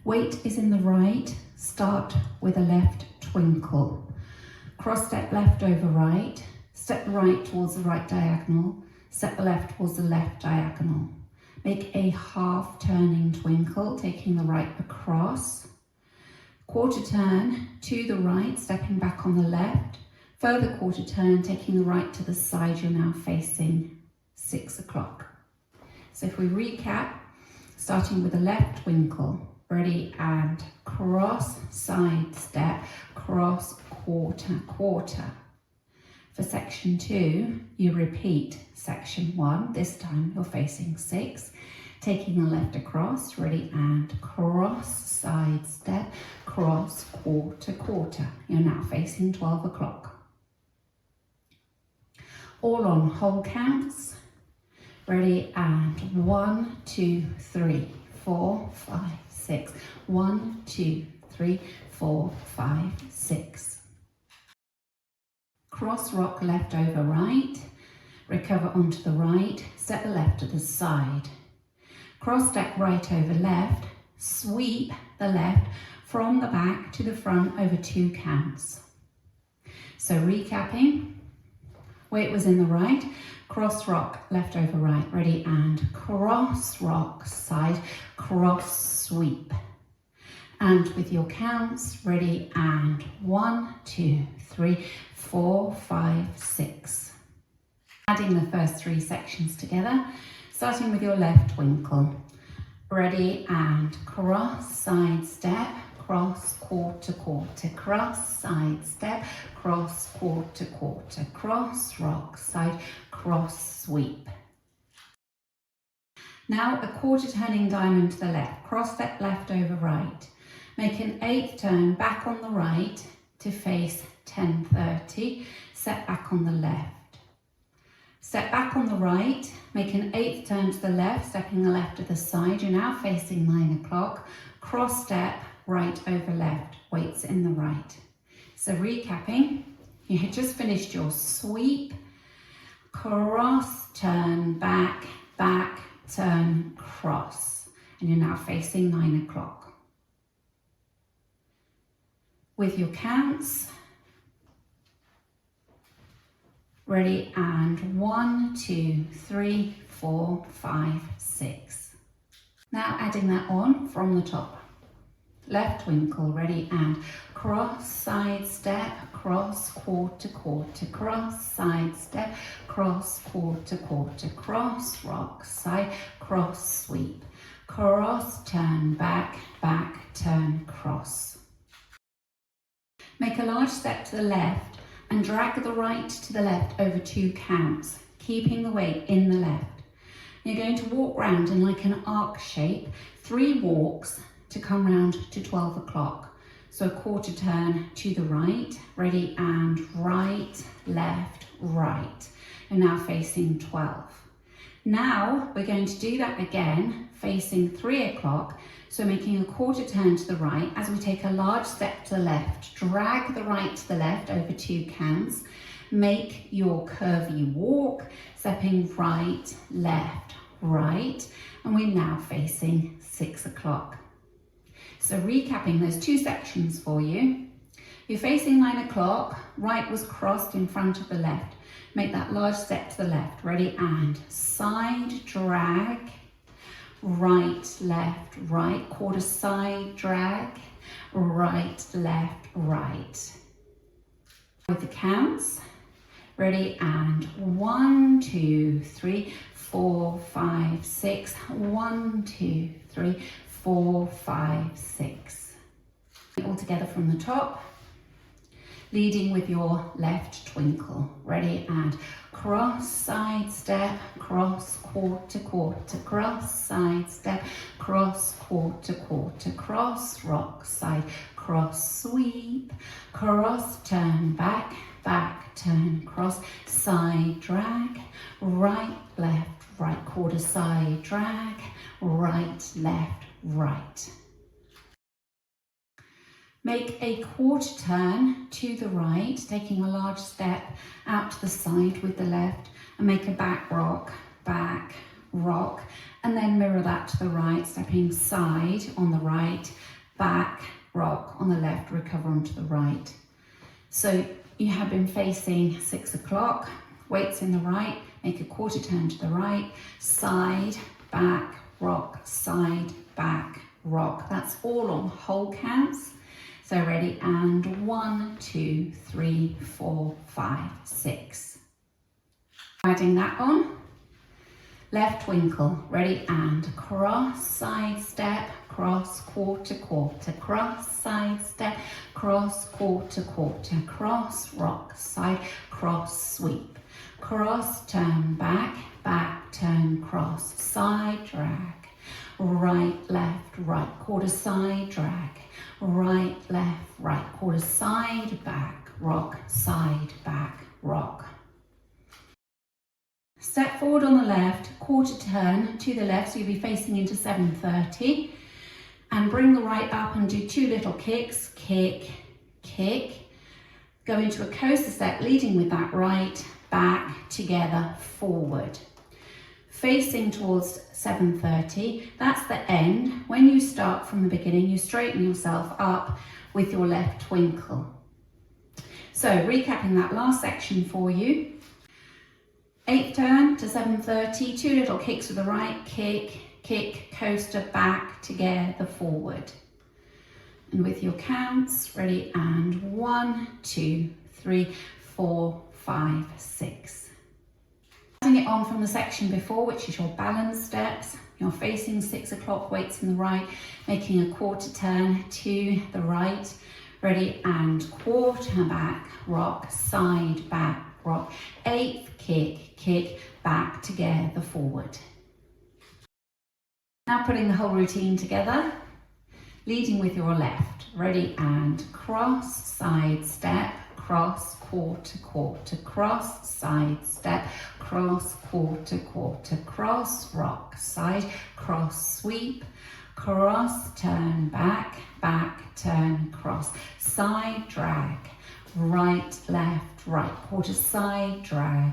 Weight is in the right, start with a left twinkle. Cross step left over right, step the right towards the right diagonal, step the left towards the left diagonal. Make a half turning twinkle, taking the right across. Quarter turn to the right, stepping back on the left. Further quarter turn, taking the right to the side, you're now facing 6 o'clock. So if we recap, starting with a left twinkle, ready, and cross, side step, cross, quarter, quarter. For section 2, you repeat section 1, this time you're facing 6, taking the left across, ready, and cross, side step, cross, quarter, quarter. You're now facing 12 o'clock. All on whole counts, ready, and 1, 2, 3, 4, 5, 6. 1, 2, 3, 4, 5, 6. Cross rock left over right, recover onto the right, step the left to the side. Cross step right over left, sweep the left from the back to the front over 2 counts. So recapping, weight was in the right, cross rock left over right, ready, and cross rock side, cross sweep. And with your counts, ready, and 1, 2, 3, 4, 5, 6. Adding the first 3 sections together, starting with your left twinkle. Ready, and cross, side step, cross, quarter, quarter, cross, side step, cross, quarter, quarter, cross, rock, side, cross, sweep. Now a quarter turning diamond to the left, cross step left over right. Make an 8th turn back on the right to face 10:30, step back on the left. Step back on the right, make an 8th turn to the left, stepping the left to the side. You're now facing 9 o'clock, cross step right over left, weights in the right. So recapping, you had just finished your sweep, cross, turn, back, back, turn, cross, and you're now facing 9 o'clock. With your counts, ready, and 1, 2, 3, 4, 5, 6. Now adding that on from the top. Left twinkle, ready, and cross, side step, cross, quarter, quarter, cross, side step, cross, quarter, quarter, cross, rock, side, cross, sweep, cross, turn, back, back, turn, cross. Make a large step to the left and drag the right to the left over 2 counts, keeping the weight in the left. You're going to walk round in like an arc shape, 3 walks to come round to 12 o'clock. So a quarter turn to the right, ready, and right, left, right. You're now facing 12. Now we're going to do that again, facing 3 o'clock. So making a quarter turn to the right as we take a large step to the left, drag the right to the left over 2 counts, make your curvy walk, stepping right, left, right, and we're now facing 6 o'clock. So recapping those 2 sections for you. You're facing 9 o'clock, right was crossed in front of the left. Make that large step to the left, ready, and side drag, right, left, right, quarter side drag, right, left, right. With the counts, ready, and 1, 2, 3, 4, 5, 6, 1, 2, 3, 4, 5, 6. All together from the top, leading with your left twinkle. Ready, and cross, side step, cross, quarter, quarter, cross, side step, cross, quarter, quarter, cross, rock, side, cross, sweep, cross, turn, back, back, turn, cross, side drag, right, left, right, quarter side drag, right, left, right. Make a quarter turn to the right, taking a large step out to the side with the left, and make a back rock, back, rock, and then mirror that to the right, stepping side on the right, back, rock on the left, recover onto the right. So you have been facing 6 o'clock, weights in the right, make a quarter turn to the right, side, back, rock, side, back, rock. That's all on whole counts. So ready, and 1, 2, 3, 4, 5, 6. Adding that on, left twinkle, ready, and cross, side step, cross, quarter, quarter, cross, side step, cross, quarter, quarter, cross, rock, side, cross, sweep, cross, turn, back, back, turn, cross, side, drag, right, left, right, quarter, side, drag, right, left, right, quarter, side, back, rock, side, back, rock. Step forward on the left, quarter turn to the left, so you'll be facing into 7:30, and bring the right up and do 2 little kicks, kick, kick, go into a coaster step, leading with that right, back, together, forward. Facing towards 7:30, that's the end. When you start from the beginning, you straighten yourself up with your left twinkle. So recapping that last section for you. 8th turn to 7:30, 2 little kicks with the right, kick, kick, coaster, back, together, forward. And with your counts, ready, and 1, 2, 3, 4, 5, 6. Adding it on from the section before, which is your balance steps. You're facing 6 o'clock, weights in the right, making a quarter turn to the right, ready, and quarter back, rock, side, back, rock, 8th kick, kick, back, together, forward. Now putting the whole routine together, leading with your left, ready, and cross, side step, cross, quarter, quarter, cross, side step, cross, quarter, quarter, cross, rock, side, cross, sweep, cross, turn, back, back, turn, cross, side, drag, right, left, right, quarter, side, drag,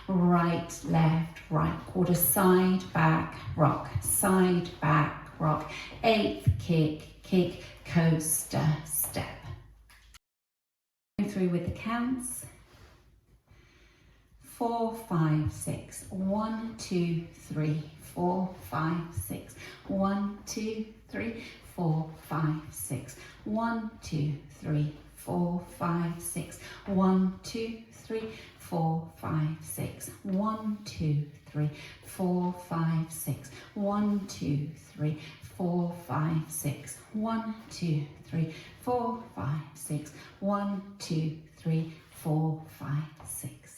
right, left, right, quarter, side, back, rock, side, back, rock, 8th kick, kick, coaster, step. Through with the counts. 4, 5, 6. 1, 2, 3, 4, 5, 6. 1, 2, 3, 4, 5, 6. 1, 2, 3, 4, 5, 6. 1, 2, 3, 4, 5, 6. 1, 2, 3, 4, 5, 6. 1, 2, 3, 4, 5, 6. 1, 2, 3, 4, 5, 6. 1, 2, 3, 4, 5, 6.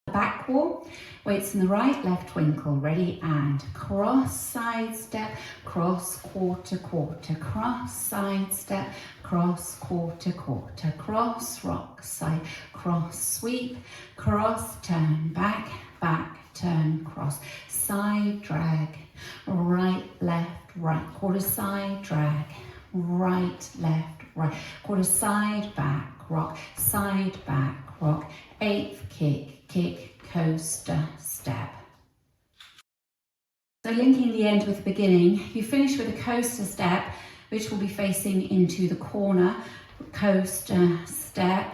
Back wall, weights in the right, left twinkle, ready, and cross, side step, cross, quarter, quarter, cross, side step, cross, quarter, quarter, cross, rock, side, cross, sweep, cross, turn, back, back, turn, cross, side, drag, right, left, right, quarter, side, drag, right, left, right, quarter, side, back, rock, side, back, rock, 8th kick, kick, coaster, step. So linking the end with the beginning, you finish with a coaster step, which will be facing into the corner, coaster, step.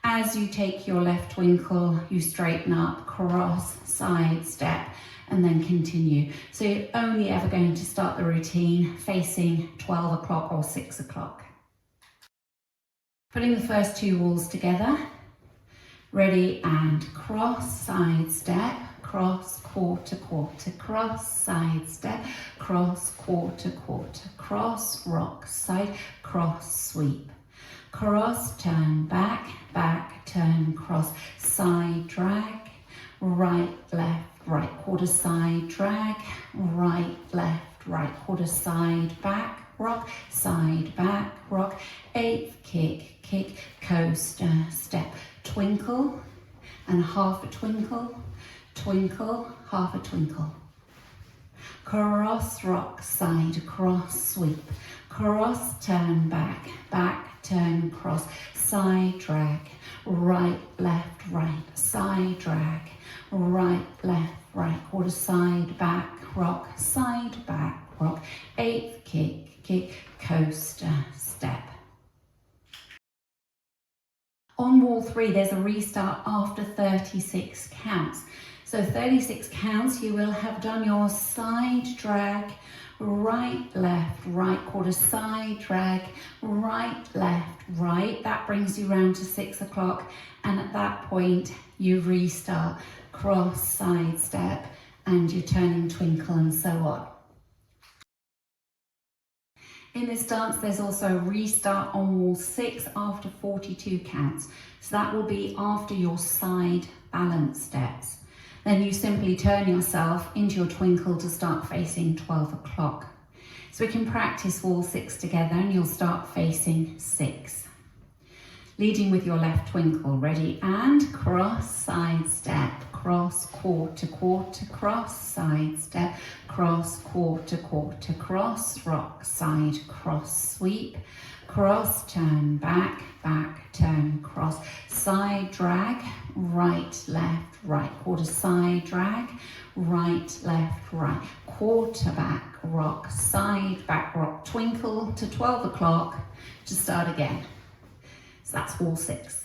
As you take your left twinkle, you straighten up, cross, side, step, and then continue. So you're only ever going to start the routine facing 12 o'clock or 6 o'clock. Putting the first 2 walls together, ready, and cross, side step, cross, quarter, quarter, cross, side step, cross, quarter, quarter, cross, rock, side, cross, sweep, cross, turn, back, back, turn, cross, side, drag, right, left, right, quarter, side, drag, right, left, right, quarter, side, back, rock, side, back, rock, 8th kick, kick, coaster, step, twinkle and half a twinkle, twinkle, half a twinkle, cross, rock, side, cross, sweep, cross, turn, back, back, turn, cross, side, drag, right, left, right, side, drag, right, left, right, quarter, side, back, rock, side, back, rock, eighth, kick, kick, coaster, step. On wall 3, there's a restart after 36 counts. So 36 counts, you will have done your side drag, right, left, right, quarter, side drag, right, left, right. That brings you round to 6 o'clock. And at that point, you restart, cross, side, step, and your turning twinkle and so on. In this dance, there's also a restart on wall 6 after 42 counts. So that will be after your side balance steps. Then you simply turn yourself into your twinkle to start facing 12 o'clock. So we can practice wall 6 together and you'll start facing 6. Leading with your left twinkle, ready, and cross, side, step, cross, quarter, quarter, cross, side, step, cross, quarter, quarter, cross, rock, side, cross, sweep, cross, turn, back, back, turn, cross, side, drag, right, left, right, quarter, side, drag, right, left, right, quarter, back, rock, side, back, rock, twinkle to 12 o'clock to start again. So that's wall 6.